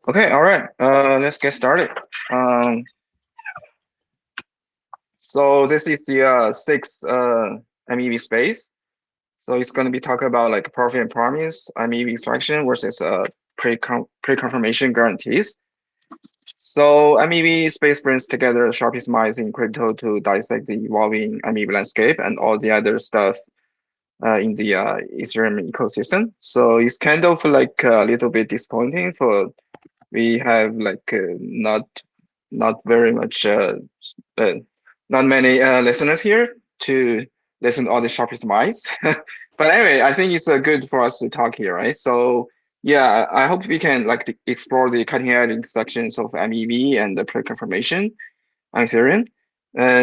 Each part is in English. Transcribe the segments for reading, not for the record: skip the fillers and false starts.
Okay, all right. Let's get started. Um, so this is the sixth MEV space. So it's going to be talking about like profit and promise, MEV extraction versus pre-confirmation guarantees. So MEV space brings together the sharpest minds in crypto to dissect the evolving MEV landscape and all the other stuff in the Ethereum ecosystem. So it's kind of like a little bit disappointing for we have like not very much uh, not many listeners here to listen to all the sharpest minds. But anyway, I think it's good for us to talk here, right? So yeah, I hope we can like explore the cutting edge intersections of MEV and the pre-confirmation on Ethereum.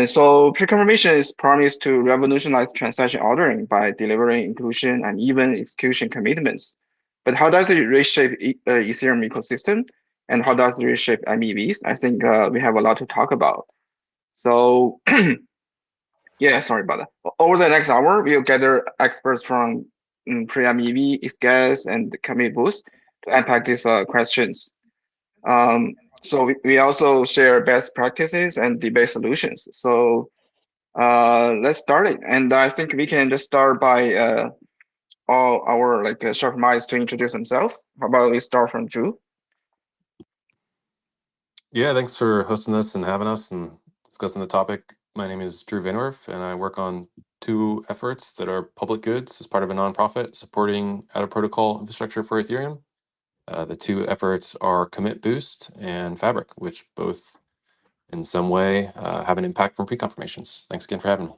So pre-confirmation is promised to revolutionize transaction ordering by delivering inclusion and even execution commitments. But how does it reshape Ethereum ecosystem? And how does it reshape MEVs? I think we have a lot to talk about. So yeah, sorry about that. Over the next hour, we'll gather experts from pre-MEV, XGAS, and commit boost to unpack these questions. So we also share best practices and debate solutions. So let's start it. And I think we can just start by all our like sharp minds to introduce themselves. How about we start from Drew? Yeah, thanks for hosting this and having us and discussing the topic. My name is Drew Vanwerf, and I work on two efforts that are public goods as part of a nonprofit supporting out of protocol infrastructure for Ethereum. The two efforts are Commit Boost and Fabric, which both in some way have an impact from pre-confirmations. Thanks again for having me.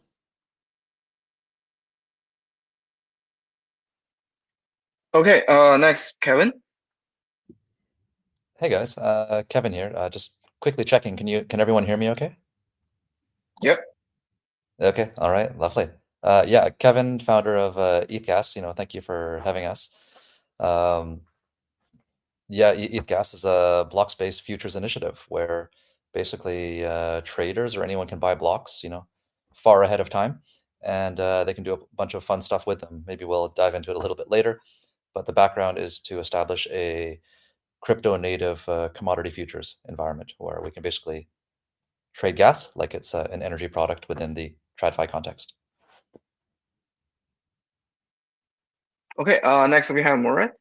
Okay, next, Kevin. Hey guys, Kevin here. Just quickly checking. Can everyone hear me okay? Yep. Okay, all right, lovely. Yeah, Kevin, founder of ETHGas, thank you for having us. Um, yeah, ETHGas is a block space futures initiative where basically traders or anyone can buy blocks, far ahead of time, and they can do a bunch of fun stuff with them. Maybe we'll dive into it a little bit later, but the background is to establish a crypto native commodity futures environment where we can basically trade gas like it's an energy product within the TradFi context. Okay, next we have Murad.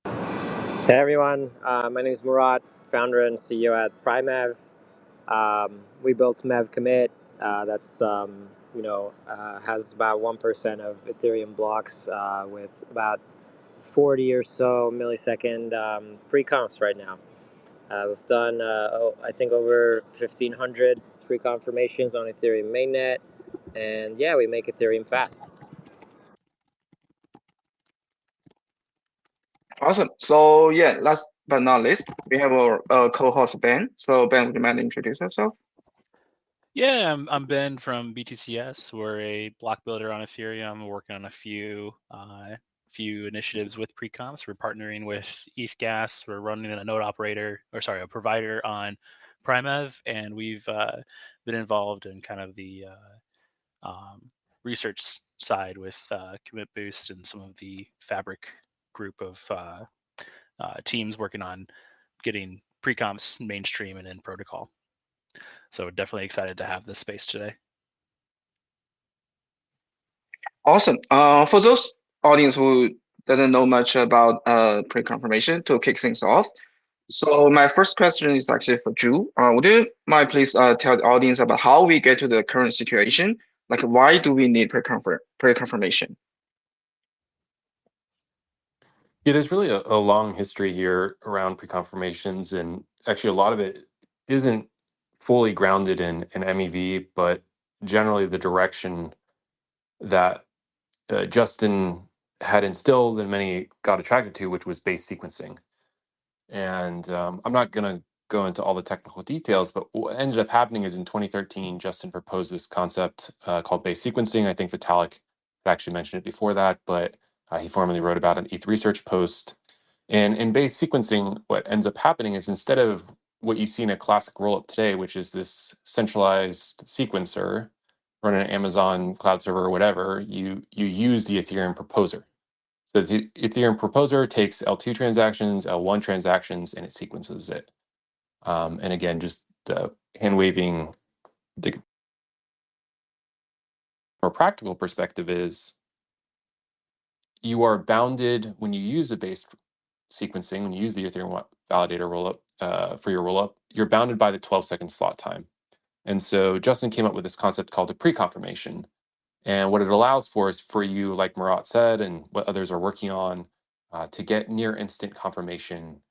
Hey everyone, my name is Murat, founder and CEO at PrimeMev. We built MEV Commit. That's has about 1% of Ethereum blocks with about 40 or so millisecond pre-confs right now. We've done I think over 1,500 pre-confirmations on Ethereum mainnet, and yeah, we make Ethereum fast. Awesome. So yeah, last but not least, we have our co-host Ben. So Ben, would you mind introduce yourself? Yeah, I'm Ben from BTCS. We're a block builder on Ethereum. We're working on a few initiatives with Preconfs. We're partnering with ETHGas. We're running a provider on PrimeEv, and we've been involved in kind of the research side with Commit Boost and some of the Fabric group of teams working on getting Preconfs mainstream and in protocol. So definitely excited to have this space today. Awesome. For those audience who doesn't know much about pre-confirmation, to kick things off. So my first question is actually for Drew. Would you mind please tell the audience about how we get to the current situation? Like why do we need pre-confirmation? Yeah, there's really a long history here around pre-confirmations, and actually a lot of it isn't fully grounded in MEV, but generally the direction that Justin had instilled and many got attracted to, which was base sequencing. And I'm not going to go into all the technical details, but what ended up happening is in 2013, Justin proposed this concept called base sequencing. I think Vitalik had actually mentioned it before that, but he formerly wrote about an ETH research post. And in base sequencing, what ends up happening is instead of what you see in a classic rollup today, which is this centralized sequencer run an Amazon cloud server or whatever, you use the Ethereum proposer. So the Ethereum proposer takes L2 transactions, L1 transactions, and it sequences it. And again, just hand waving, the more practical perspective is you are bounded when you use the base sequencing, when you use the Ethereum validator rollup for your rollup, you're bounded by the 12-second slot time. And so Justin came up with this concept called a preconfirmation. And what it allows for is for you, like Murat said, and what others are working on, to get near instant confirmation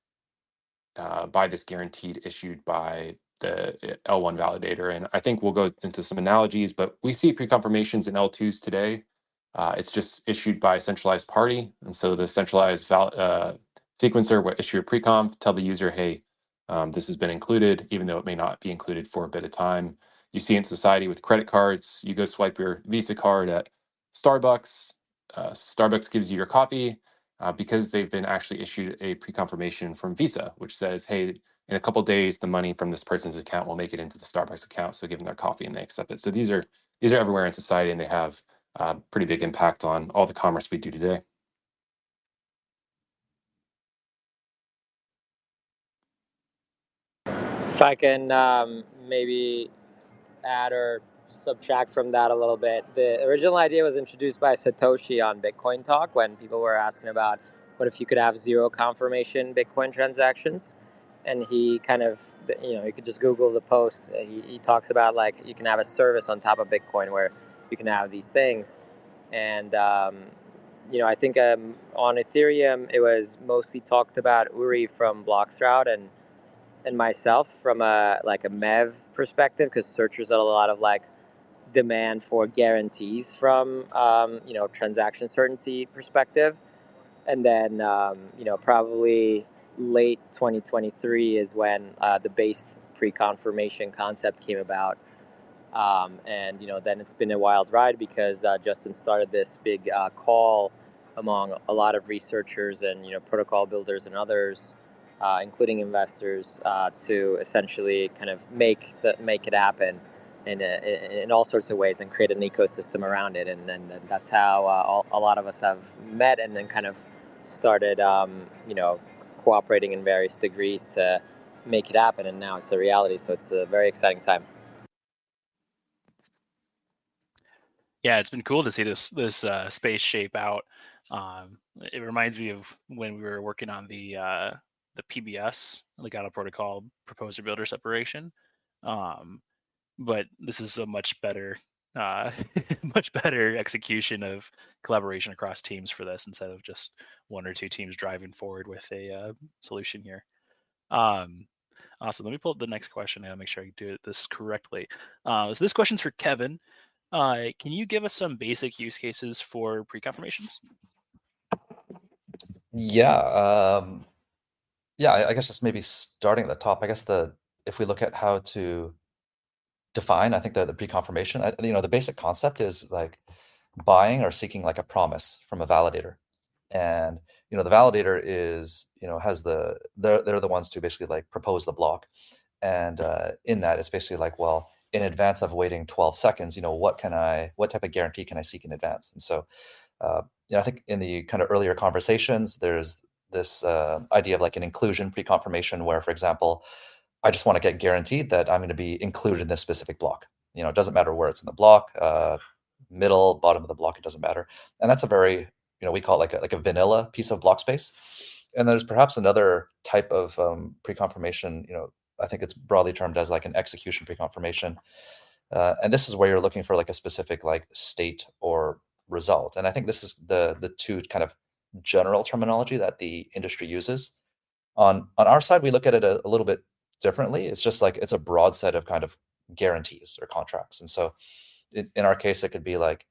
by this guaranteed issued by the L1 validator. And I think we'll go into some analogies, but we see pre-confirmations in L2s today. It's just issued by a centralized party. And so the centralized sequencer will issue a pre-conf, tell the user, hey, this has been included, even though it may not be included for a bit of time. You see in society with credit cards, you go swipe your Visa card at Starbucks. Starbucks gives you your coffee because they've been actually issued a pre-confirmation from Visa, which says, hey, in a couple days, the money from this person's account will make it into the Starbucks account. So give them their coffee and they accept it. So these are everywhere in society, and they have pretty big impact on all the commerce we do today. If I can maybe add or subtract from that a little bit, the original idea was introduced by Satoshi on Bitcoin Talk when people were asking about what if you could have zero confirmation Bitcoin transactions. And he kind of, you could just Google the post. He talks about like you can have a service on top of Bitcoin where you can have these things. And, I think on Ethereum, it was mostly talked about Uri from Bloxroute and myself from a MEV perspective, because searchers had a lot of like demand for guarantees from transaction certainty perspective. And then probably late 2023 is when the base pre-confirmation concept came about. And then it's been a wild ride because Justin started this big call among a lot of researchers and protocol builders and others, including investors, to essentially kind of make it happen in all sorts of ways and create an ecosystem around it. And then that's how a lot of us have met and then kind of started, cooperating in various degrees to make it happen. And now it's a reality. So it's a very exciting time. Yeah, it's been cool to see this space shape out. It reminds me of when we were working on the PBS, Legato Protocol Proposer Builder separation. But this is a much better much better execution of collaboration across teams for this, instead of just one or two teams driving forward with a solution here. Awesome. Let me pull up the next question and make sure I do this correctly. So this question's for Kevin. Can you give us some basic use cases for pre-confirmations? Yeah. I guess just maybe starting at the top. I guess if we look at how to define, I think the pre-confirmation, the basic concept is like buying or seeking like a promise from a validator. And the validator is has they're the ones to basically like propose the block. And in that, it's basically like, well, in advance of waiting 12 seconds, what type of guarantee can I seek in advance? And so, I think in the kind of earlier conversations, there's this idea of like an inclusion pre-confirmation where, for example, I just want to get guaranteed that I'm going to be included in this specific block. It doesn't matter where it's in the block, middle, bottom of the block, it doesn't matter. And that's a very, we call it like a vanilla piece of block space. And there's perhaps another type of pre-confirmation, I think it's broadly termed as like an execution pre-confirmation. And this is where you're looking for like a specific like state or result. And I think this is the two kind of general terminology that the industry uses. On our side, we look at it a little bit differently. It's just like it's a broad set of kind of guarantees or contracts. And so in our case, it could be like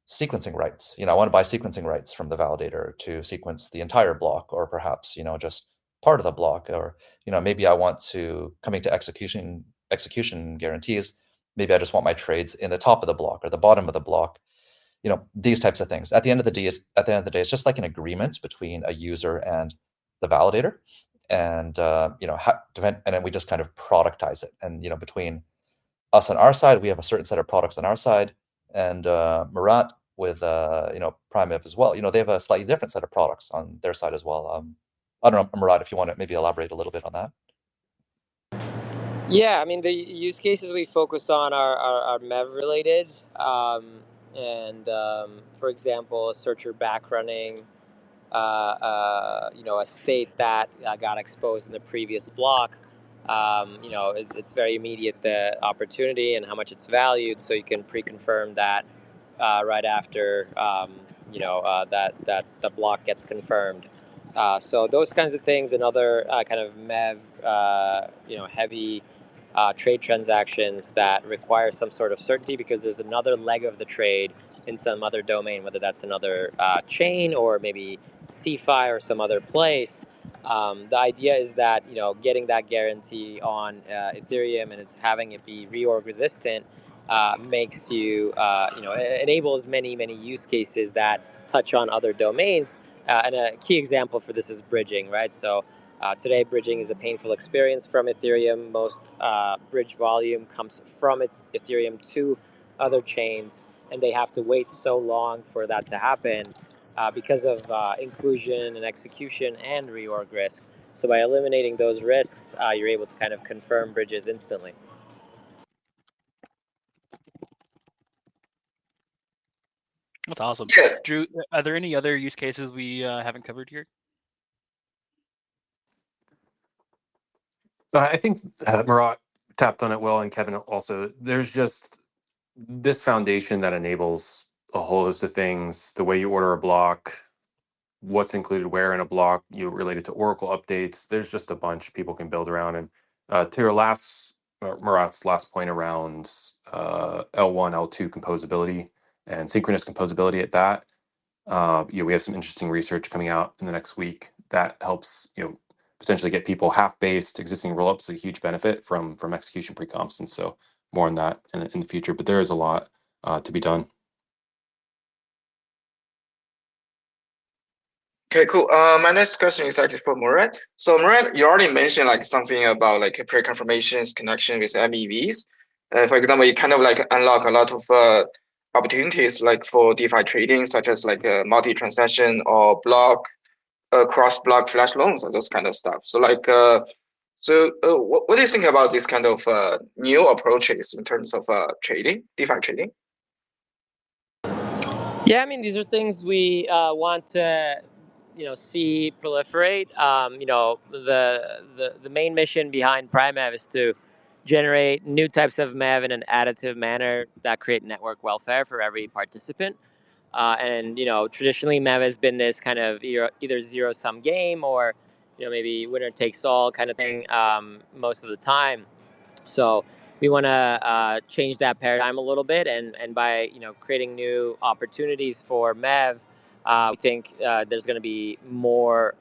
sequencing rights. I want to buy sequencing rights from the validator to sequence the entire block, or perhaps, just part of the block, or, maybe I want to coming to execution guarantees. Maybe I just want my trades in the top of the block or the bottom of the block. These types of things. At the end of the day, it's just like an agreement between a user and the validator, and and then we just kind of productize it. And between us on our side, we have a certain set of products on our side, and Murat with Prime MEV as well. They have a slightly different set of products on their side as well. I don't know, Murad, if you want to maybe elaborate a little bit on that. Yeah, I mean, the use cases we focused on are MEV related. For example, a searcher back running, a state that got exposed in the previous block. It's very immediate, the opportunity and how much it's valued, so you can pre-confirm that right after that the block gets confirmed. So those kinds of things and other kind of MEV, heavy trade transactions that require some sort of certainty because there's another leg of the trade in some other domain, whether that's another chain or maybe CeFi or some other place. The idea is that getting that guarantee on Ethereum and it's having it be reorg resistant makes you enables many use cases that touch on other domains. And a key example for this is bridging, right? So today, bridging is a painful experience from Ethereum. Most bridge volume comes from Ethereum to other chains, and they have to wait so long for that to happen because of inclusion and execution and reorg risk. So by eliminating those risks, you're able to kind of confirm bridges instantly. That's awesome. Yeah. Drew, are there any other use cases we haven't covered here? I think Murat tapped on it well, and Kevin also. There's just this foundation that enables a whole host of things. The way you order a block, what's included where in a block, related to Oracle updates. There's just a bunch people can build around. And to your Murat's last point around L1, L2 composability and synchronous composability at that. We have some interesting research coming out in the next week that helps potentially get people half-based existing rollups a huge benefit from execution preconfs, and so more on that in the future. But there is a lot to be done. Okay, cool. My next question is actually for Murad. So Murad, you already mentioned like something about like pre-confirmations connection with MEVs. For example, you kind of like unlock a lot of opportunities like for DeFi trading, such as like multi-transaction or cross-block flash loans or those kind of stuff. So like, what do you think about this kind of new approaches in terms of trading, DeFi trading? Yeah, I mean, these are things we want to, see proliferate. The main mission behind PrimeMev is to generate new types of MEV in an additive manner that create network welfare for every participant. Traditionally, MEV has been this kind of either zero-sum game or, maybe winner takes all kind of thing most of the time. So we want to change that paradigm a little bit, and by creating new opportunities for MEV, we think there's going to be more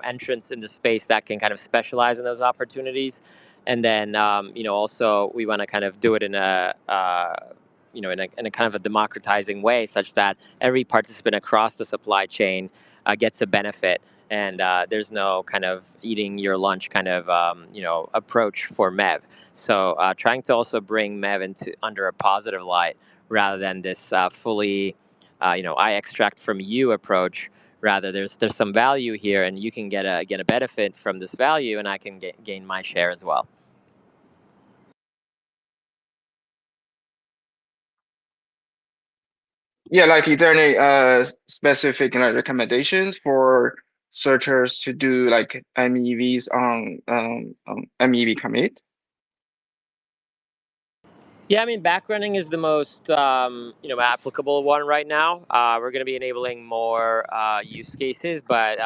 entrants in the space that can kind of specialize in those opportunities, and then also we want to kind of do it in a in a kind of a democratizing way, such that every participant across the supply chain gets a benefit. And there's no kind of eating your lunch kind of approach for MEV. So trying to also bring MEV into under a positive light rather than this fully, I extract from you approach. Rather, there's some value here, and you can get a benefit from this value, and I can gain my share as well. Yeah, like is there any specific like recommendations for searchers to do like MEVs on MEV commit? Yeah, I mean, backrunning is the most applicable one right now. We're going to be enabling more use cases, but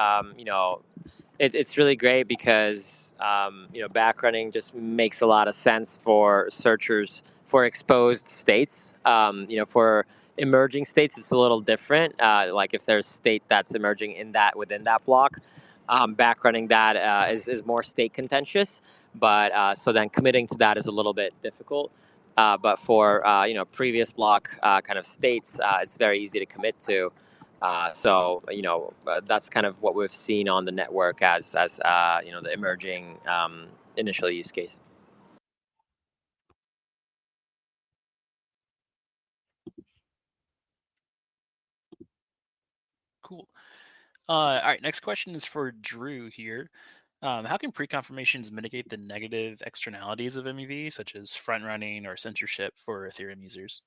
it's really great because backrunning just makes a lot of sense for searchers for exposed states. For emerging states, it's a little different. Like if there's state that's emerging within that block, backrunning that is more state contentious. But so then committing to that is a little bit difficult. But for previous block kind of states, it's very easy to commit to. That's kind of what we've seen on the network as the emerging initial use case. All right, next question is for Drew here. How can pre-confirmations mitigate the negative externalities of MEV, such as front running or censorship for Ethereum users?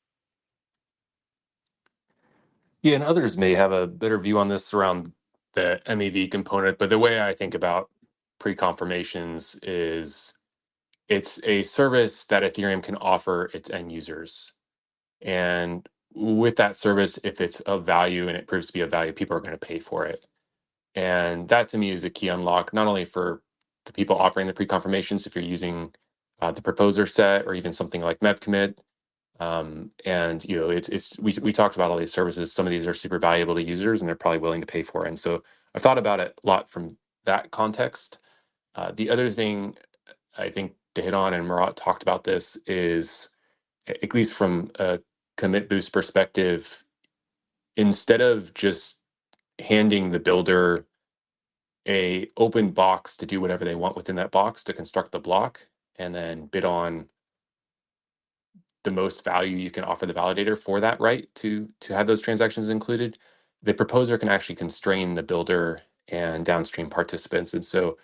Yeah, and others may have a better view on this around the MEV component, but the way I think about pre-confirmations is it's a service that Ethereum can offer its end users. And with that service, if it's of value and it proves to be of value, people are going to pay for it. And that to me is a key unlock, not only for the people offering the pre-confirmations, if you're using the proposer set or even something like MEV commit. And we talked about all these services. Some of these are super valuable to users, and they're probably willing to pay for it. And so I've thought about it a lot from that context. The other thing I think to hit on, and Murat talked about this, is at least from a commit boost perspective, instead of just handing the builder a open box to do whatever they want within that box to construct the block and then bid on the most value you can offer the validator for that right to have those transactions included, the proposer can actually constrain the builder and downstream participants. And so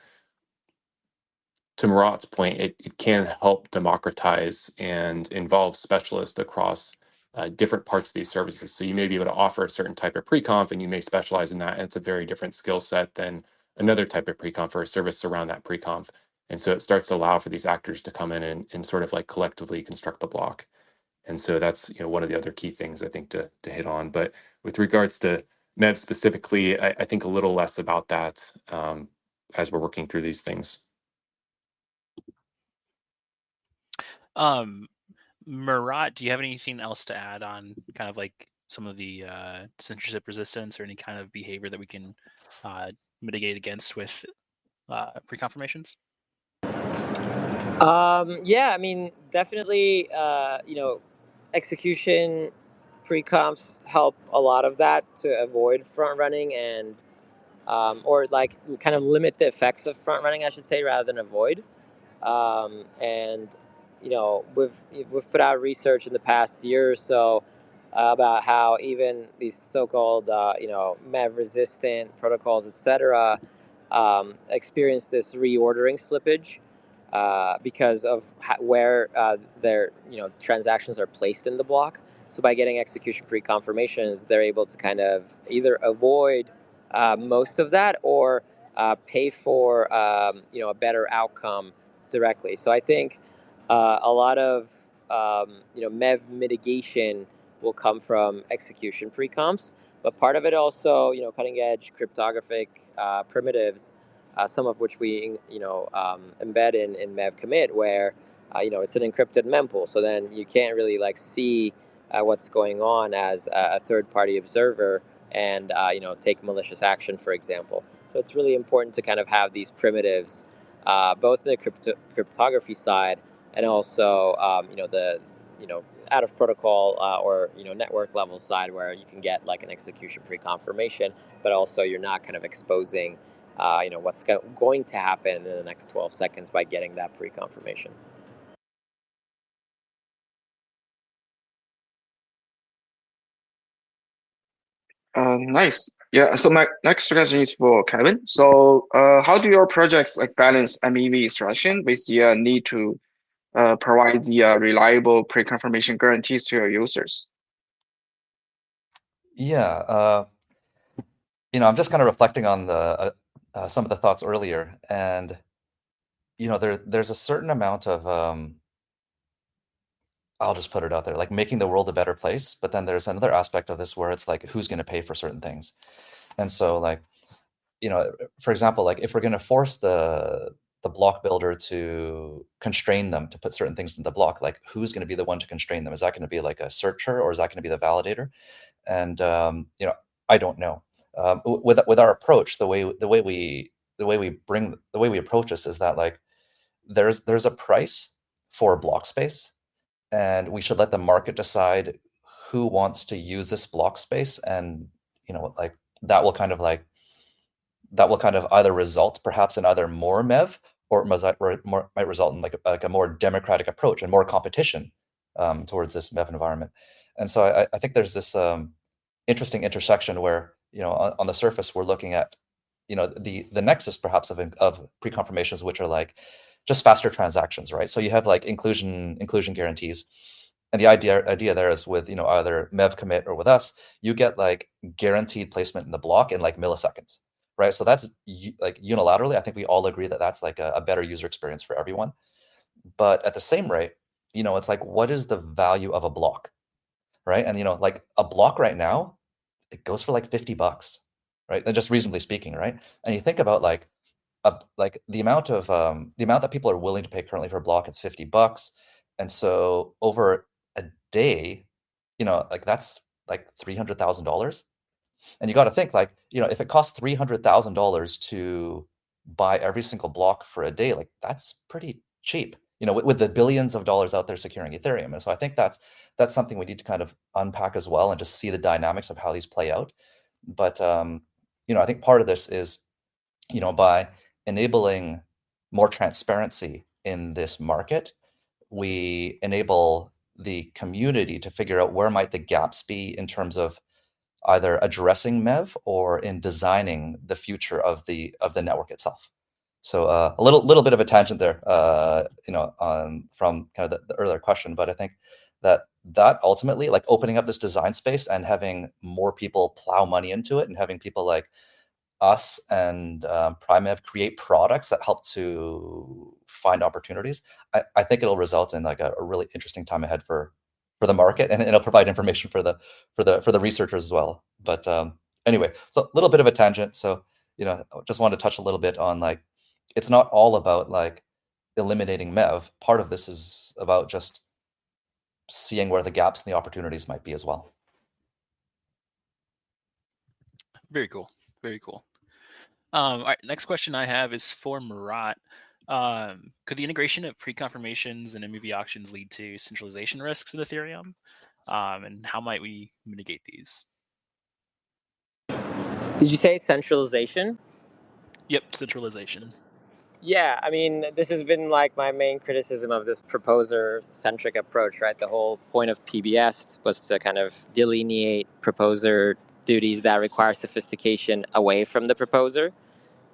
to Murat's point, it can help democratize and involve specialists across different parts of these services. So you may be able to offer a certain type of pre-conf and you may specialize in that. And it's a very different skill set than another type of pre-conf or a service around that pre-conf. And so it starts to allow for these actors to come in and sort of like collectively construct the block. And so that's one of the other key things I think to hit on. But with regards to MEV specifically, I think a little less about that as we're working through these things. Um, Murat, do you have anything else to add on kind of like some of the censorship resistance or any kind of behavior that we can mitigate against with pre-confirmations? Yeah, I mean, definitely, execution pre-confs help a lot of that to avoid front running and, or like kind of limit the effects of front running, I should say, rather than avoid. And we've put out research in the past year or so about how even these so-called MEV resistant protocols, etc., experience this reordering slippage because of where their transactions are placed in the block. So by getting execution pre-confirmations, they're able to kind of either avoid most of that or pay for a better outcome directly. So I think a lot of MEV mitigation will come from execution pre-comps, but part of it also cutting edge cryptographic primitives, some of which we embed in MEV commit, where it's an encrypted mempool, so then you can't really like see what's going on as a third party observer and take malicious action, for example. So it's really important to kind of have these primitives, both the cryptography side and also the out of protocol or network level side, where you can get like an execution pre-confirmation, but also you're not kind of exposing what's going to happen in the next 12 seconds by getting that pre-confirmation. Nice. Yeah. So my next question is for Kevin. So, how do your projects like balance MEV extraction with the need to provide the reliable pre-confirmation guarantees to your users? Yeah, I'm just kind of reflecting on the some of the thoughts earlier, and there's a certain amount of I'll just put it out there, like making the world a better place. But then there's another aspect of this where it's like, who's going to pay for certain things? And so, like, for example, like if we're going to force the block builder to constrain them to put certain things in the block, like who's going to be the one to constrain them? Is that going to be like a searcher, or is that going to be the validator? And I don't know. With our approach, the way we approach this is that like there's a price for block space, and we should let the market decide who wants to use this block space, and like that will kind of like either result perhaps in either more MEV, or might result in like a more democratic approach and more competition towards this MEV environment. And so I think there's this interesting intersection where on the surface, we're looking at, the nexus perhaps of pre-confirmations, which are like just faster transactions, right? So you have like inclusion guarantees. And the idea there is with, either MEV commit or with us, you get like guaranteed placement in the block in like milliseconds, right? So that's like unilaterally, I think we all agree that that's like a better user experience for everyone. But at the same rate, it's like, what is the value of a block, right? And, like a block right now, it goes for like $50, right? And just reasonably speaking, right? And you think about like the amount that people are willing to pay currently for a block is $50. And so over a day, like that's like $300,000. And you got to think like, if it costs $300,000 to buy every single block for a day, like that's pretty cheap, with the billions of dollars out there securing Ethereum. And so I think that's something we need to kind of unpack as well and just see the dynamics of how these play out. But I think part of this is, by enabling more transparency in this market, we enable the community to figure out where might the gaps be in terms of either addressing MEV or in designing the future of the network itself. So a little bit of a tangent there, from kind of the earlier question, but I think that ultimately, like opening up this design space and having more people plow money into it, and having people like us and PrimeEv create products that help to find opportunities, I think it'll result in like a really interesting time ahead for the market, and it'll provide information for the researchers as well. But anyway, so a little bit of a tangent. So I just wanted to touch a little bit on like, it's not all about like eliminating MEV. Part of this is about just seeing where the gaps and the opportunities might be as well. Very cool. Very cool. All right, next question I have is for Murat. Could the integration of pre-confirmations and MEV auctions lead to centralization risks in Ethereum? And how might we mitigate these? Did you say centralization? Yep, centralization. Yeah, I mean, this has been like my main criticism of this proposer-centric approach, right? The whole point of PBS was to kind of delineate proposer duties that require sophistication away from the proposer.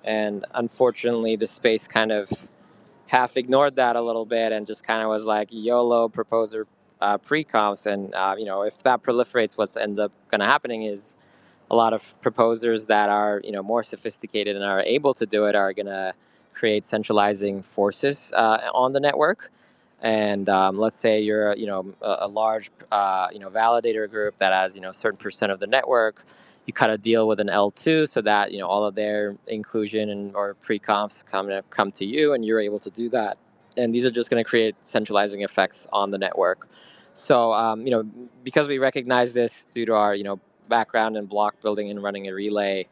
And unfortunately, the space kind of half ignored that a little bit and just kind of was like YOLO proposer pre-comps. And, if that proliferates, what ends up going to happening is a lot of proposers that are more sophisticated and are able to do it are going to create centralizing forces on the network. And let's say you're a large validator group that has a certain percent of the network. You kind of deal with an L2 so that all of their inclusion and or pre-comps come to you, and you're able to do that. And these are just going to create centralizing effects on the network. So because we recognize this due to our background in block building and running a relay,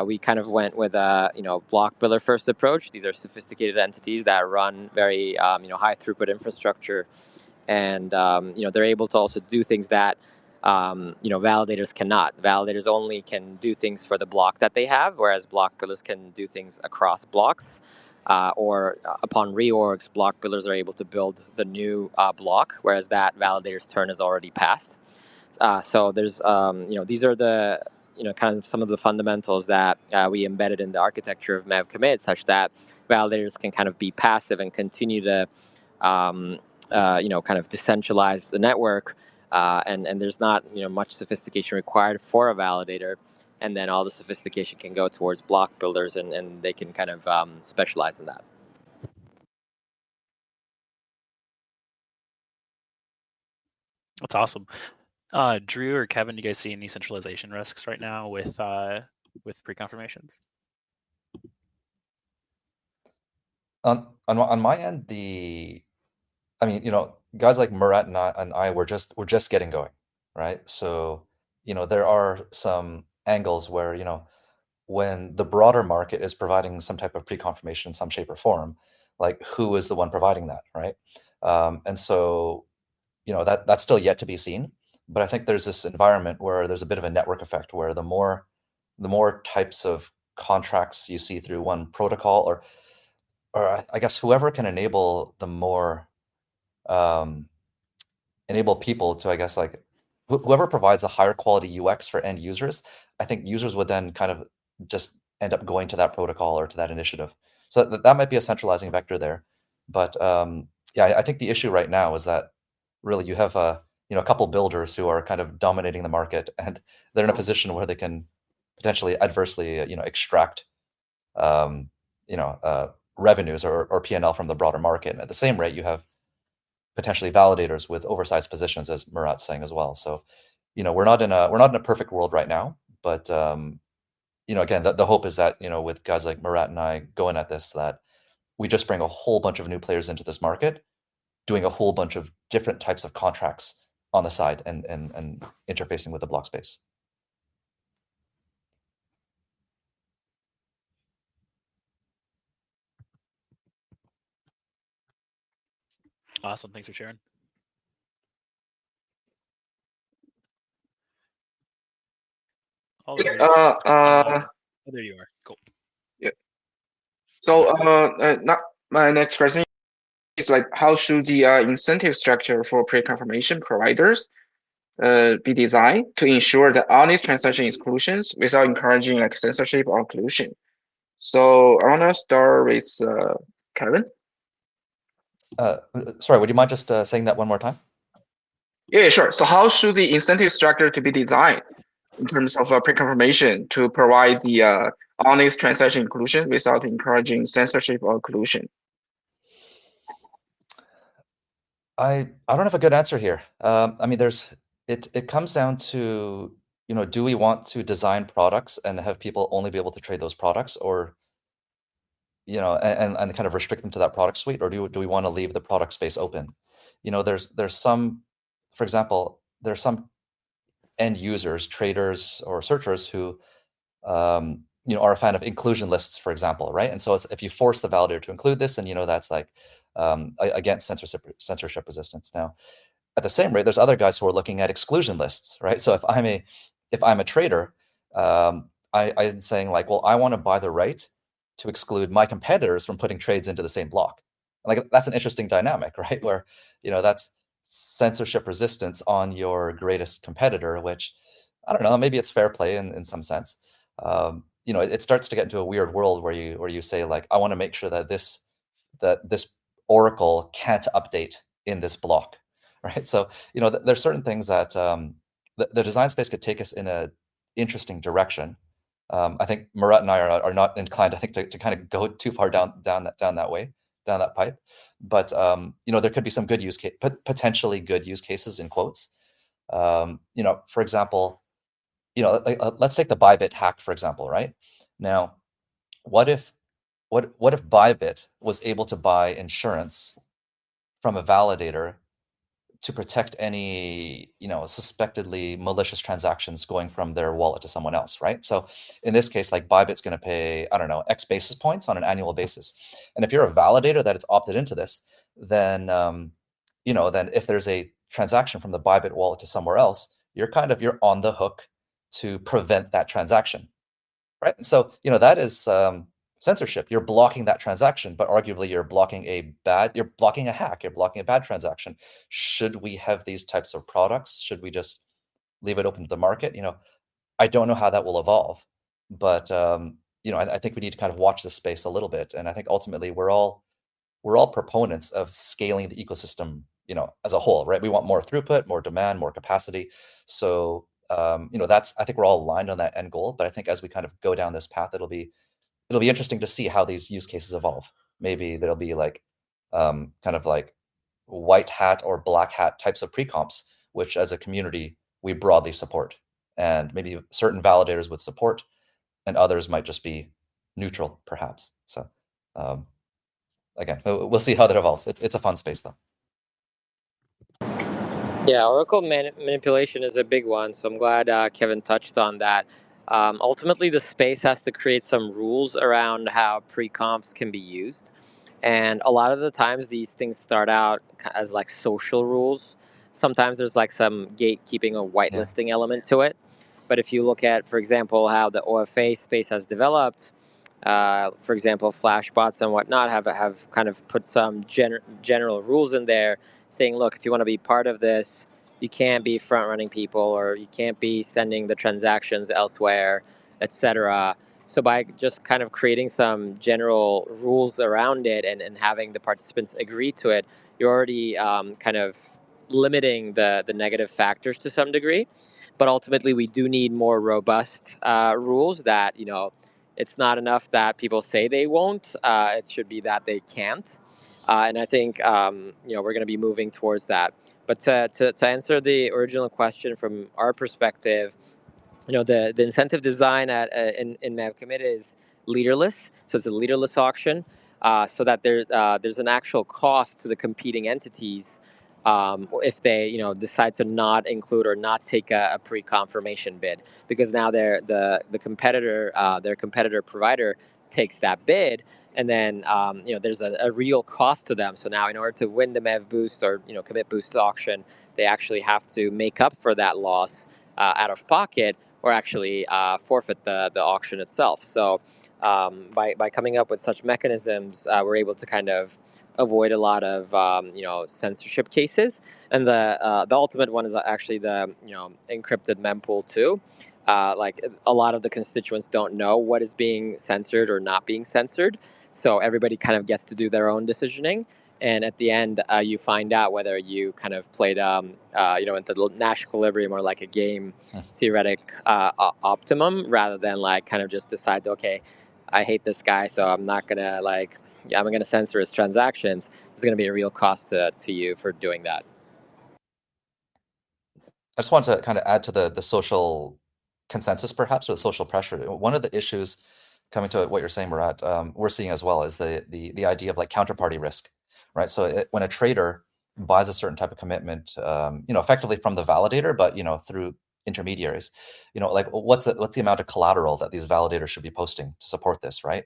we kind of went with a block builder first approach. These are sophisticated entities that run very high throughput infrastructure, and they're able to also do things that validators cannot. Validators only can do things for the block that they have, whereas block builders can do things across blocks. Or upon reorgs, block builders are able to build the new block, whereas that validator's turn has already passed. So there's, these are the, kind of some of the fundamentals that we embedded in the architecture of MEV commit, such that validators can kind of be passive and continue to, kind of decentralize the network. And there's not, much sophistication required for a validator. And then all the sophistication can go towards block builders, and they can kind of specialize in that. That's awesome. Drew or Kevin, do you guys see any centralization risks right now with pre-confirmations? On my end, I mean, guys like Murat and I we're just getting going, right? So, there are some angles where, when the broader market is providing some type of pre-confirmation in some shape or form, like who is the one providing that, right? And so, that's still yet to be seen. But I think there's this environment where there's a bit of a network effect where the more types of contracts you see through one protocol, or I guess whoever can enable the more enable people to, I guess, like whoever provides a higher quality UX for end users, I think users would then kind of just end up going to that protocol or to that initiative. So that might be a centralizing vector there. But yeah, I think the issue right now is that really you have a couple builders who are kind of dominating the market, and they're in a position where they can potentially adversely extract revenues or P&L from the broader market. And at the same rate, you have potentially validators with oversized positions, as Murat's saying as well. So, we're not in a perfect world right now, but again, the hope is that with guys like Murat and I going at this, that we just bring a whole bunch of new players into this market, doing a whole bunch of different types of contracts on the side and interfacing with the block space. Awesome. Thanks for sharing. Alrighty. There you are. Cool. Yeah. So now my next question is like, how should the incentive structure for pre-confirmation providers be designed to ensure that honest transaction exclusions without encouraging like censorship or collusion? So I want to start with Kevin. Sorry, would you mind just saying that one more time? Yeah, sure. So how should the incentive structure to be designed in terms of pre-confirmation to provide the honest transaction inclusion without encouraging censorship or collusion? I don't have a good answer here. I mean, it comes down to, do we want to design products and have people only be able to trade those products, or and kind of restrict them to that product suite, or do we want to leave the product space open? There's some, for example, there's some end users, traders or searchers who are a fan of inclusion lists, for example, right? And so if you force the validator to include this, then that's like against censorship resistance. Now, at the same rate, there's other guys who are looking at exclusion lists, right? So if I'm a trader, I'm saying like, well, I want to buy the right to exclude my competitors from putting trades into the same block. Like that's an interesting dynamic, right? Where that's censorship resistance on your greatest competitor, which I don't know, maybe it's fair play in some sense. It starts to get into a weird world where you say like, I want to make sure that this oracle can't update in this block, right? So there's certain things that the design space could take us in a interesting direction. I think Murat and I are not inclined, I think, to kind of go too far down that pipe. But there could be some good potentially good use cases in quotes. For example, let's take the Bybit hack, for example, right? Now, what if Bybit was able to buy insurance from a validator to protect any suspectedly malicious transactions going from their wallet to someone else, right? So in this case, like Bybit's going to pay, I don't know, X basis points on an annual basis, and if you're a validator that it's opted into this, then then if there's a transaction from the Bybit wallet to somewhere else, you're on the hook to prevent that transaction, right? And so that is censorship. You're blocking that transaction, but arguably you're blocking a hack, you're blocking a bad transaction. Should we have these types of products? Should we just leave it open to the market? I don't know how that will evolve, but I think we need to kind of watch this space a little bit. And I think ultimately we're all proponents of scaling the ecosystem, as a whole, right? We want more throughput, more demand, more capacity. So I think we're all aligned on that end goal. But I think as we kind of go down this path, it'll be interesting to see how these use cases evolve. Maybe there'll be like kind of like white hat or black hat types of pre-comps, which as a community we broadly support, and maybe certain validators would support, and others might just be neutral, perhaps. So again, we'll see how that evolves. It's a fun space, though. Yeah, Oracle manipulation is a big one, so I'm glad Kevin touched on that. Ultimately, the space has to create some rules around how pre-confs can be used. And a lot of the times, these things start out as like social rules. Sometimes there's like some gatekeeping or whitelisting element to it. But if you look at, for example, how the OFA space has developed, for example, Flashbots and whatnot have kind of put some general rules in there saying, look, if you want to be part of this, you can't be front running people, or you can't be sending the transactions elsewhere, etc. So by just kind of creating some general rules around it, and having the participants agree to it, you're already kind of limiting the negative factors to some degree. But ultimately, we do need more robust rules that, it's not enough that people say they won't. It should be that they can't. And I think, we're going to be moving towards that. But to answer the original question from our perspective, the incentive design in MEV commit is leaderless, so it's a leaderless auction, so that there's an actual cost to the competing entities if they decide to not include or not take a pre-confirmation bid, because now the competitor, their competitor provider, takes that bid, and then there's a real cost to them. So now, in order to win the MEV boost or commit boost auction, they actually have to make up for that loss out of pocket, or actually forfeit the auction itself. So by coming up with such mechanisms, we're able to kind of avoid a lot of censorship cases. And the ultimate one is actually the encrypted mempool too. Like, a lot of the constituents don't know what is being censored or not being censored, so everybody kind of gets to do their own decisioning. And at the end, you find out whether you kind of played, into the Nash equilibrium, or like a game theoretic optimum, rather than like kind of just decide, okay, I hate this guy, so I'm not gonna I'm gonna censor his transactions. There's gonna be a real cost to you for doing that. I just want to kind of add to the social consensus, perhaps, or the social pressure. One of the issues, coming to what you're saying, Murat, we're seeing as well, is the idea of like counterparty risk, right? So when a trader buys a certain type of commitment, effectively from the validator, but through intermediaries, like what's the amount of collateral that these validators should be posting to support this, right?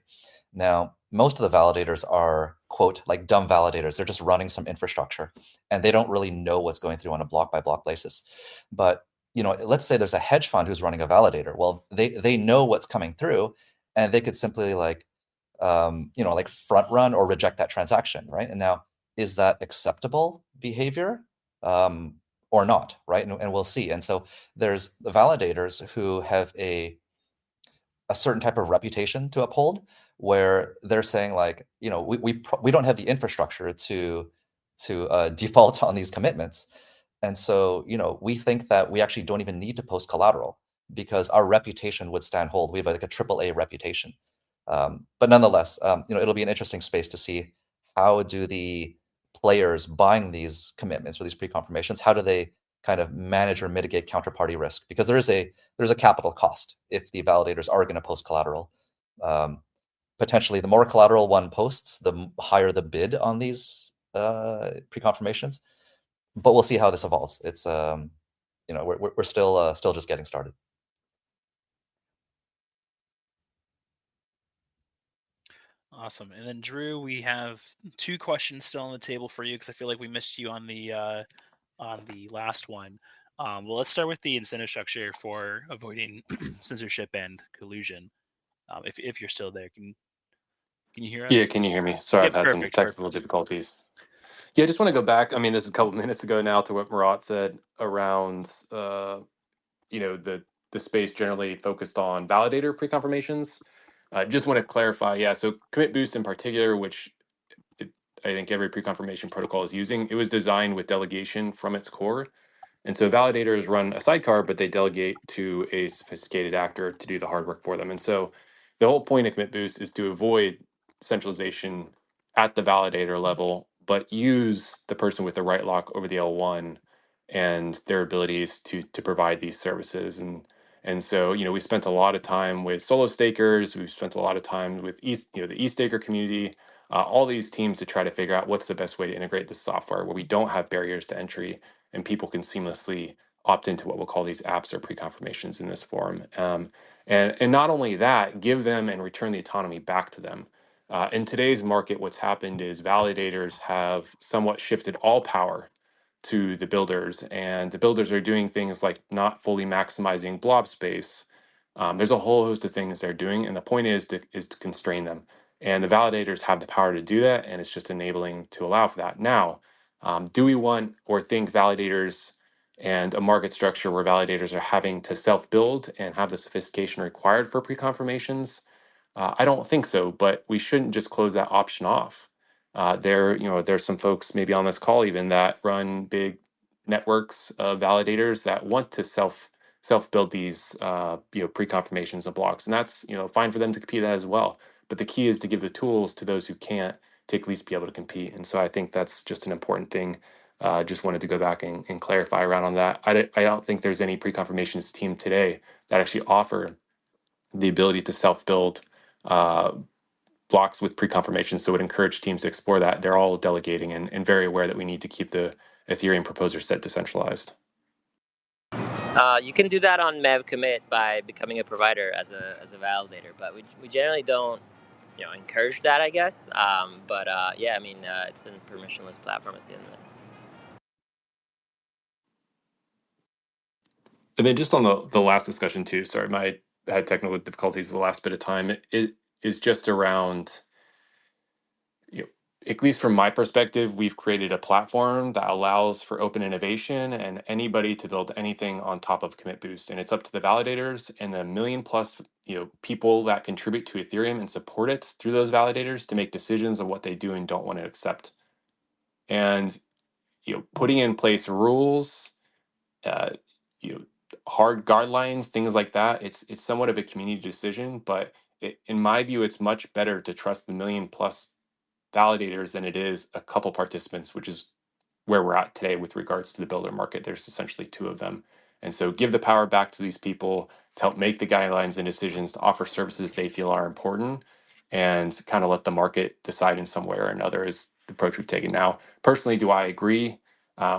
Now, most of the validators are, quote, like dumb validators. They're just running some infrastructure, and they don't really know what's going through on a block by block basis. But let's say there's a hedge fund who's running a validator. Well, they know what's coming through, and they could simply like front run or reject that transaction, right? And now, is that acceptable behavior or not, right? And we'll see. And so there's the validators who have a certain type of reputation to uphold, where they're saying like, we don't have the infrastructure to default on these commitments, and so we think that we actually don't even need to post collateral because our reputation would stand hold. We have like a AAA reputation, but nonetheless, it'll be an interesting space to see how do the players buying these commitments or these pre-confirmations, how do they kind of manage or mitigate counterparty risk, because there's a capital cost if the validators are going to post collateral. Potentially, the more collateral one posts, the higher the bid on these pre-confirmations. But we'll see how this evolves. It's we're still just getting started. Awesome. And then Drew, we have two questions still on the table for you, because I feel like we missed you on the last one. Well, let's start with the incentive structure for avoiding censorship and collusion. If you're still there, can you hear us? Yeah, can you hear me? Sorry, Yep, I've had some technical difficulties. Yeah, I just want to go back. I mean, this is a couple minutes ago now, to what Murat said around, the space generally focused on validator pre-confirmations. I just want to clarify. Yeah, so commit boost in particular, which I think every pre-confirmation protocol is using, it was designed with delegation from its core. And so validators run a sidecar, but they delegate to a sophisticated actor to do the hard work for them. And so the whole point of Commit Boost is to avoid centralization at the validator level, but use the person with the right lock over the L1 and their abilities to provide these services. And so, we spent a lot of time with solo stakers. We've spent a lot of time with the e-staker community, all these teams, to try to figure out what's the best way to integrate the software where we don't have barriers to entry and people can seamlessly opt into what we'll call these apps or pre-confirmations in this form. And not only that, give them and return the autonomy back to them. In today's market, what's happened is validators have somewhat shifted all power to the builders, and the builders are doing things like not fully maximizing blob space. There's a whole host of things they're doing, and the point is to constrain them. And the validators have the power to do that, and it's just enabling to allow for that. Now, do we want or think validators and a market structure where validators are having to self-build and have the sophistication required for pre-confirmations? I don't think so, but we shouldn't just close that option off. There's some folks maybe on this call even that run big networks of validators that want to self build these pre-confirmations of blocks, and that's fine for them to compete that as well. But the key is to give the tools to those who can't to at least be able to compete. And so I think that's just an important thing. Just wanted to go back and clarify around on that. I don't think there's any pre-confirmations team today that actually offer the ability to self-build uh, blocks with pre-confirmation. So it would encourage teams to explore that. They're all delegating and very aware that we need to keep the Ethereum proposer set decentralized. You can do that on MEV commit by becoming a provider as a validator, but we generally don't encourage that, I guess. Yeah, I mean, it's a permissionless platform at the end of the day. And then just on the last discussion too, sorry, I had technical difficulties the last bit of time. It is just around, at least from my perspective, we've created a platform that allows for open innovation and anybody to build anything on top of Commit Boost. And it's up to the validators and the million plus people that contribute to Ethereum and support it through those validators to make decisions on what they do and don't want to accept. And putting in place rules, uh, you know, hard guidelines, things like that. It's somewhat of a community decision, but in my view, it's much better to trust the million plus validators than it is a couple participants, which is where we're at today with regards to the builder market. There's essentially two of them. And so give the power back to these people to help make the guidelines and decisions to offer services they feel are important, and kind of let the market decide in some way or another is the approach we've taken. Now, personally, do I agree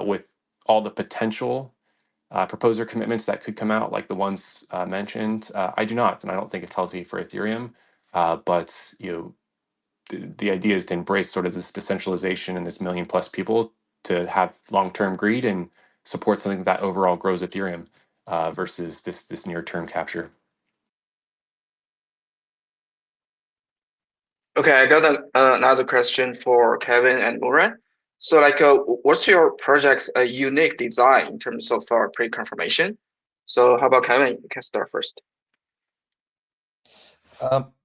with all the potential proposer commitments that could come out, like the ones mentioned? I do not, and I don't think it's healthy for Ethereum. But the idea is to embrace sort of this decentralization and this million plus people to have long-term greed and support something that overall grows Ethereum versus this near-term capture. Okay, I got another question for Kevin and Murat. So, what's your project's unique design in terms of pre-confirmation? So, how about Kevin? You can start first.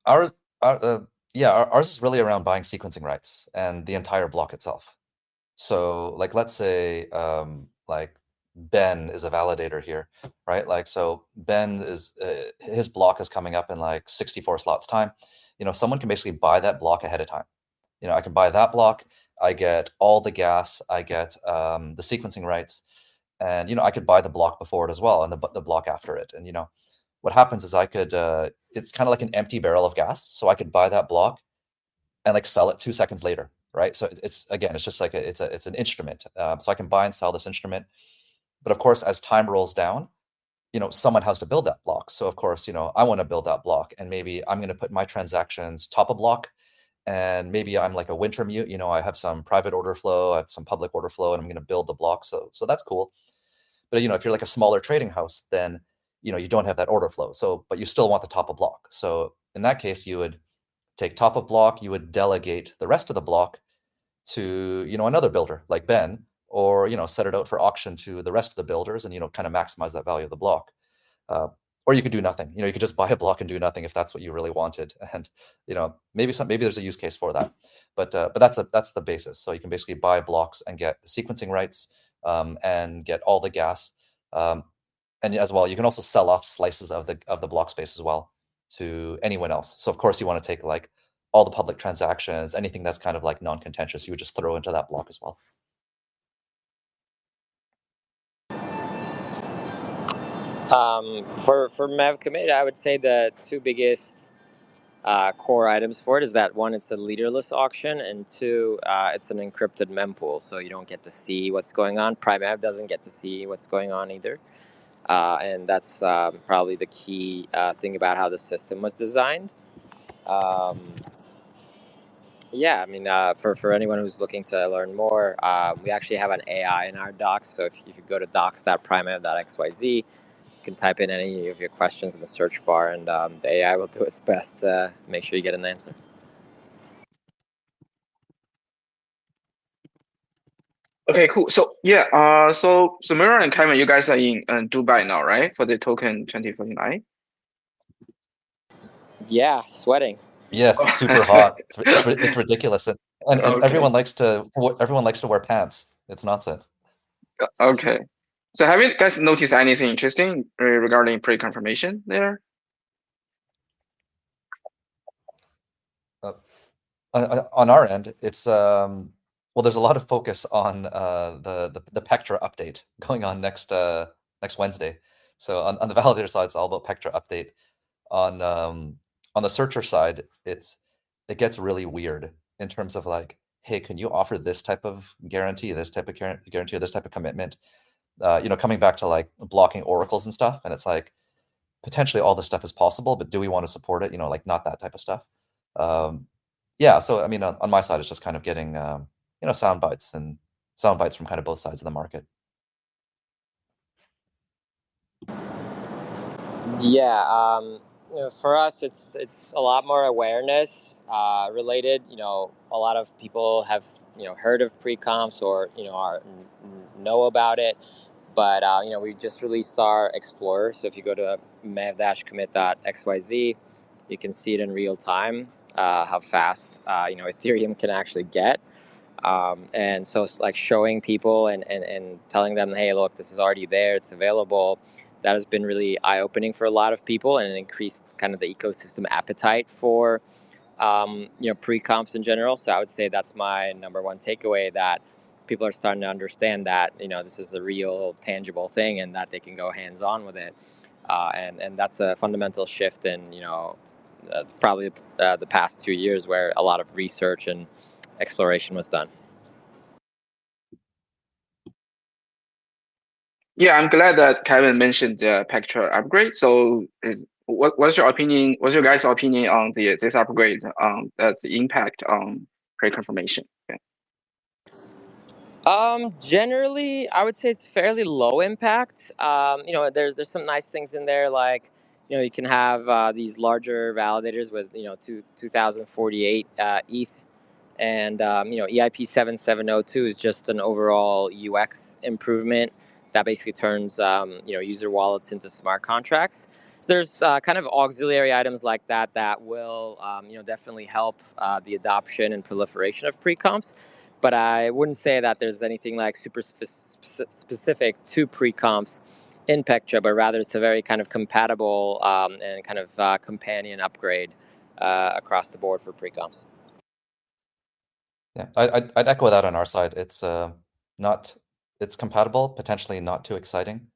Ours, ours is really around buying sequencing rights and the entire block itself. So, let's say, Ben is a validator here, right? So Ben is his block is coming up in 64 slots time. Someone can basically buy that block ahead of time. I can buy that block. I get all the gas. I get the sequencing rights, and I could buy the block before it as well, and the block after it. And what happens is I could it's kind of like an empty barrel of gas, so I could buy that block and sell it 2 seconds later, right? So it's just like it's an instrument. So I can buy and sell this instrument, but of course, as time rolls down, someone has to build that block. So of course, I want to build that block, and maybe I'm going to put my transactions top a block, and maybe I'm like a winter mute. I have some private order flow, I have some public order flow, and I'm going to build the block. So that's cool. But if you're like a smaller trading house, then you don't have that order flow. So, but you still want the top of block. So in that case, you would take top of block, you would delegate the rest of the block to another builder like Ben, or set it out for auction to the rest of the builders, and kind of maximize that value of the block. Or you could do nothing. You could just buy a block and do nothing if that's what you really wanted. And maybe there's a use case for that. But that's the basis. So you can basically buy blocks and get the sequencing rights, and get all the gas. And as well, you can also sell off slices of the block space as well to anyone else. So of course you want to take all the public transactions, anything that's kind of non-contentious, you would just throw into that block as well. For MEV commit, I would say the two biggest core items for it is that one, it's a leaderless auction, and two, it's an encrypted mempool, so you don't get to see what's going on. PrimeMev doesn't get to see what's going on either, and that's probably the key thing about how the system was designed. Yeah, I mean, for anyone who's looking to learn more, we actually have an AI in our docs. So if you go to docs.primev.xyz, you can type in any of your questions in the search bar, and the AI will do its best to make sure you get an answer. Okay, cool. So yeah, so Mira and Kevin, you guys are in Dubai now, right? For the token 2049. Yeah, sweating. Yes, super hot. It's ridiculous, and Okay, everyone likes to wear pants. It's nonsense. okay. So have you guys noticed anything interesting regarding pre-confirmation there? Uh, on our end, it's well, there's a lot of focus on the Pectra update going on next Wednesday. So on the validator side, it's all about Pectra update. On the searcher side, it gets really weird in terms of like, hey, can you offer this type of guarantee, this type of guarantee, or this type of commitment? Coming back to like blocking oracles and stuff, and it's like potentially all this stuff is possible, but do we want to support it? Like not that type of stuff. Um, yeah, so I mean, on my side, it's just kind of getting sound bites from kind of both sides of the market. Yeah, for us, it's a lot more awareness related. A lot of people have heard of pre-comps or know about it, but we just released our Explorer. So if you go to mev-commit.xyz, you can see it in real time how fast Ethereum can actually get. And so it's like showing people and telling them, hey, look, this is already there, it's available. That has been really eye-opening for a lot of people, and it increased kind of the ecosystem appetite for pre-comps in general. So I would say that's my number one takeaway, that people are starting to understand that this is a real tangible thing and that they can go hands-on with it. And that's a fundamental shift in probably the past 2 years, where a lot of research and exploration was done. Yeah, I'm glad that Kevin mentioned the Pectra upgrade. So, what's your opinion? What's your guys' opinion on this upgrade? That's the impact on pre-confirmation. Okay. Generally, I would say it's fairly low impact. There's some nice things in there, like you can have these larger validators with 2048 ETH, and EIP 7702 is just an overall UX improvement that basically turns user wallets into smart contracts. So there's kind of auxiliary items like that that will definitely help the adoption and proliferation of pre-comps. But I wouldn't say that there's anything like super specific to pre-comps in Pectra, but rather it's a very kind of compatible and kind of companion upgrade across the board for pre-comps. Yeah, I'd echo that on our side. It's compatible, potentially not too exciting,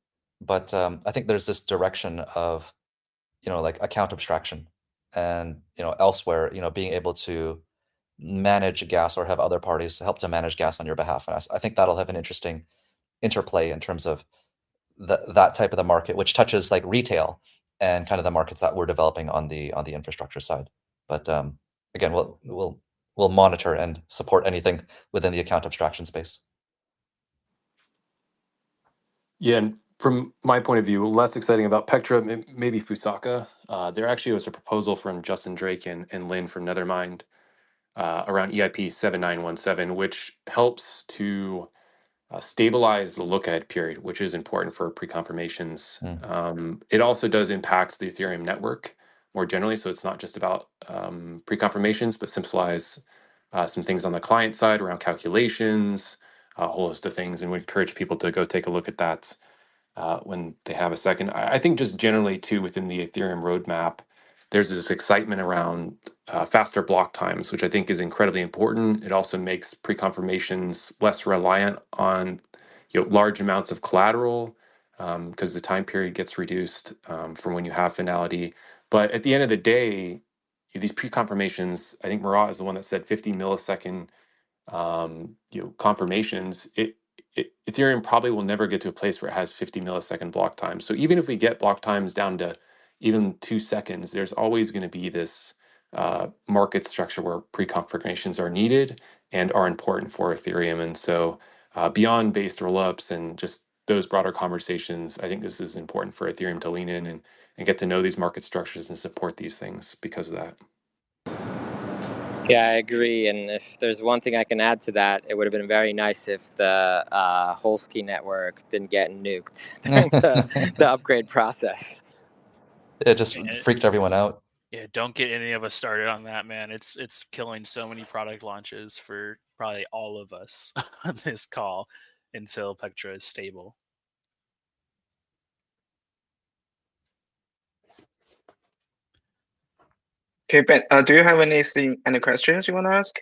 but I think there's this direction of like account abstraction, and elsewhere, being able to manage gas or have other parties help to manage gas on your behalf. And I think that'll have an interesting interplay in terms of that type of the market, which touches like retail and kind of the markets that we're developing on the infrastructure side. But again, we'll monitor and support anything within the account abstraction space. Yeah, and from my point of view, less exciting about Pectra, maybe Fusaka. There actually was a proposal from Justin Drake and Lynn from Nethermind around EIP 7917, which helps to stabilize the look-ahead period, which is important for pre-confirmations. It also does impact the Ethereum network more generally, so it's not just about pre-confirmations, but simplifies some things on the client side around calculations, a whole host of things, and we encourage people to go take a look at that when they have a second. I think just generally too within the Ethereum roadmap, there's this excitement around faster block times, which I think is incredibly important. It also makes pre-confirmations less reliant on large amounts of collateral because the time period gets reduced from when you have finality. But at the end of the day, these pre-confirmations, I think Murat is the one that said 50 millisecond confirmations. Ethereum probably will never get to a place where it has 50 millisecond block time. So even if we get block times down to even 2 seconds, there's always going to be this market structure where pre-confirmations are needed and are important for Ethereum. And so beyond based rollups and just those broader conversations, I think this is important for Ethereum to lean in and get to know these market structures and support these things because of that. Yeah, I agree. And if there's one thing I can add to that, it would have been very nice if the Holsky network didn't get nuked during the upgrade process. It just And freaked everyone out. yeah, don't get any of us started on that, man. It's killing so many product launches for probably all of us on this call until Pectra is stable. Okay, Ben, do you have any questions you want to ask?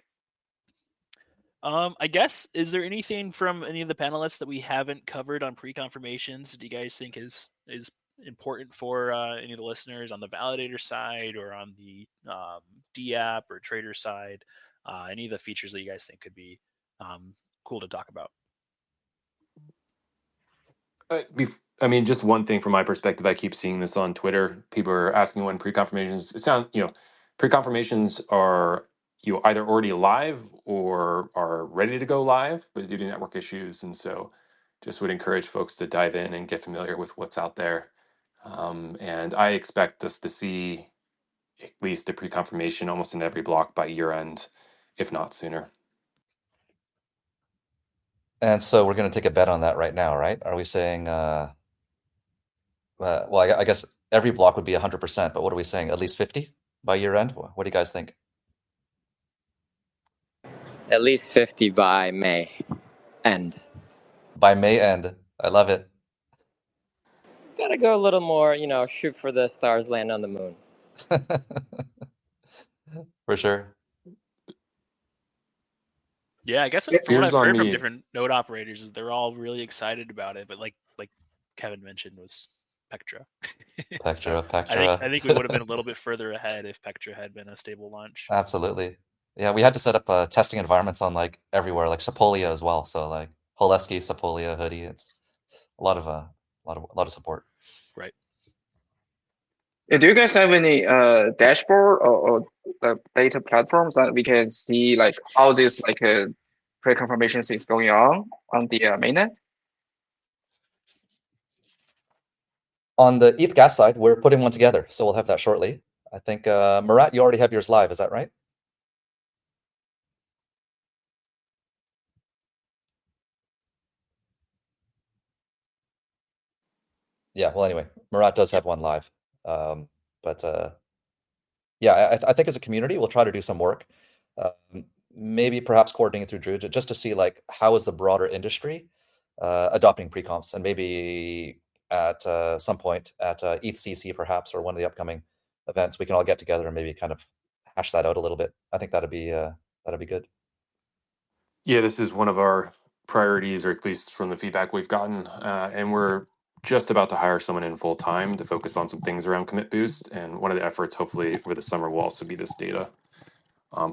I guess, is there anything from any of the panelists that we haven't covered on pre-confirmations? Do you guys think is important for any of the listeners on the validator side or on the DApp or trader side? Any of the features that you guys think could be cool to talk about? I mean, just one thing from my perspective, I keep seeing this on Twitter. People are asking when pre-confirmations. It sounds, pre-confirmations are either already live or are ready to go live, but due to network issues, and so just would encourage folks to dive in and get familiar with what's out there. And I expect us to see at least a pre-confirmation almost in every block by year end, if not sooner. And so we're going to take a bet on that right now, right? Are we saying, well, I guess every block would be 100%, but what are we saying? At least 50 by year end? What do you guys think? At least 50 by May end. By May end. I love it. Gotta go a little more, shoot for the stars, land on the moon. For sure. Yeah, I guess from what Here's I've on heard from the different node operators is they're all really excited about it, but like Kevin mentioned was Pectra. So Pectra. I think we would have been a little bit further ahead if Pectra had been a stable launch. Absolutely. Yeah, we had to set up testing environments on like everywhere, like Sepolia as well. So like Holesky, Sepolia, Hoodie. It's a lot of support. Right. Do you guys have any dashboard or data platforms that we can see like how this pre-confirmation is going on the mainnet? On the ETH gas side, we're putting one together, so we'll have that shortly. I think Murat, you already have yours live, is that right? Yeah, well, anyway, Murat does have one live. But yeah, I think as a community, we'll try to do some work. Maybe perhaps coordinating through Drew just to see like how is the broader industry adopting preconfs, and maybe at some point at ETHCC perhaps, or one of the upcoming events, we can all get together and maybe kind of hash that out a little bit. I think that'd be good. Yeah, this is one of our priorities, or at least from the feedback we've gotten. And we're just about to hire someone in full time to focus on some things around Commit Boost. And one of the efforts, hopefully, over the summer will also be this data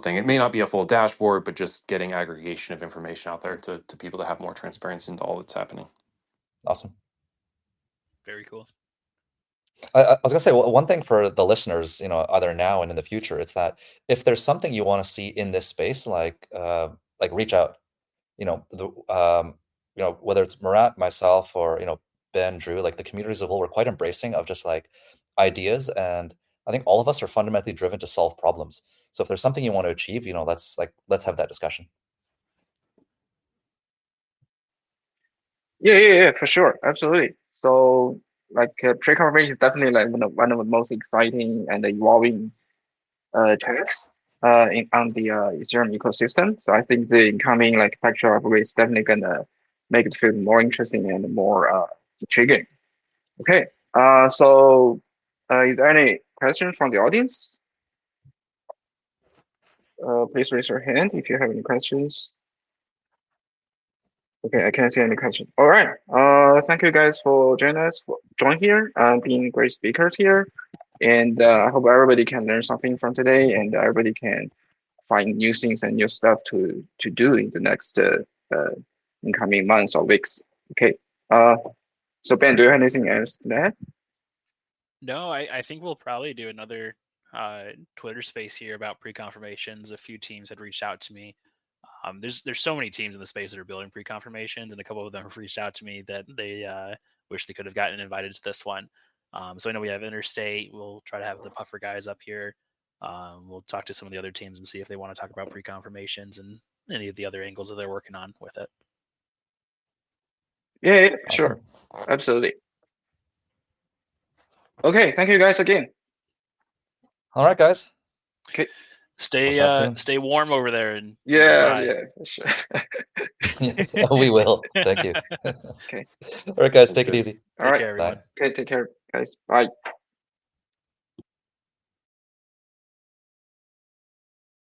thing. It may not be a full dashboard, but just getting aggregation of information out there to people to have more transparency into all that's happening. Awesome. Very cool. I was gonna say one thing for the listeners, either now and in the future, it's that if there's something you want to see in this space, like reach out. Whether it's Murat, myself, or Ben, Drew, like the community as a whole, we're quite embracing of just like ideas, and I think all of us are fundamentally driven to solve problems. So if there's something you want to achieve, let's have that discussion. Yeah, for sure, absolutely. So pre-confirmation is definitely like one of the most exciting and evolving tracks on the Ethereum ecosystem. So I think the incoming Pectra upgrade is definitely gonna make it feel more interesting and more intriguing. Okay. So is there any questions from the audience? Please raise your hand if you have any questions. Okay, I can't see any questions. All right. Thank you guys for joining us, here, being great speakers here. And I hope everybody can learn something from today, and everybody can find new things and new stuff to do in the next incoming months or weeks. Okay. So Ben, do you have anything else to add? No, I think we'll probably do another Twitter space here about pre-confirmations. A few teams had reached out to me. There's so many teams in the space that are building pre-confirmations, and a couple of them have reached out to me that they wish they could have gotten invited to this one. So I know we have Interstate. We'll try to have the Puffer guys up here. We'll talk to some of the other teams and see if they want to talk about pre-confirmations and any of the other angles that they're working on with it. Yeah, Awesome. sure. Absolutely. Okay, thank you guys again. All right, guys. Okay. Stay warm over there and yeah, sure. Yes, we will. Thank you. Okay. All right, guys, Sounds take it good. easy. All right. care, everyone. Okay, take care, guys. Bye.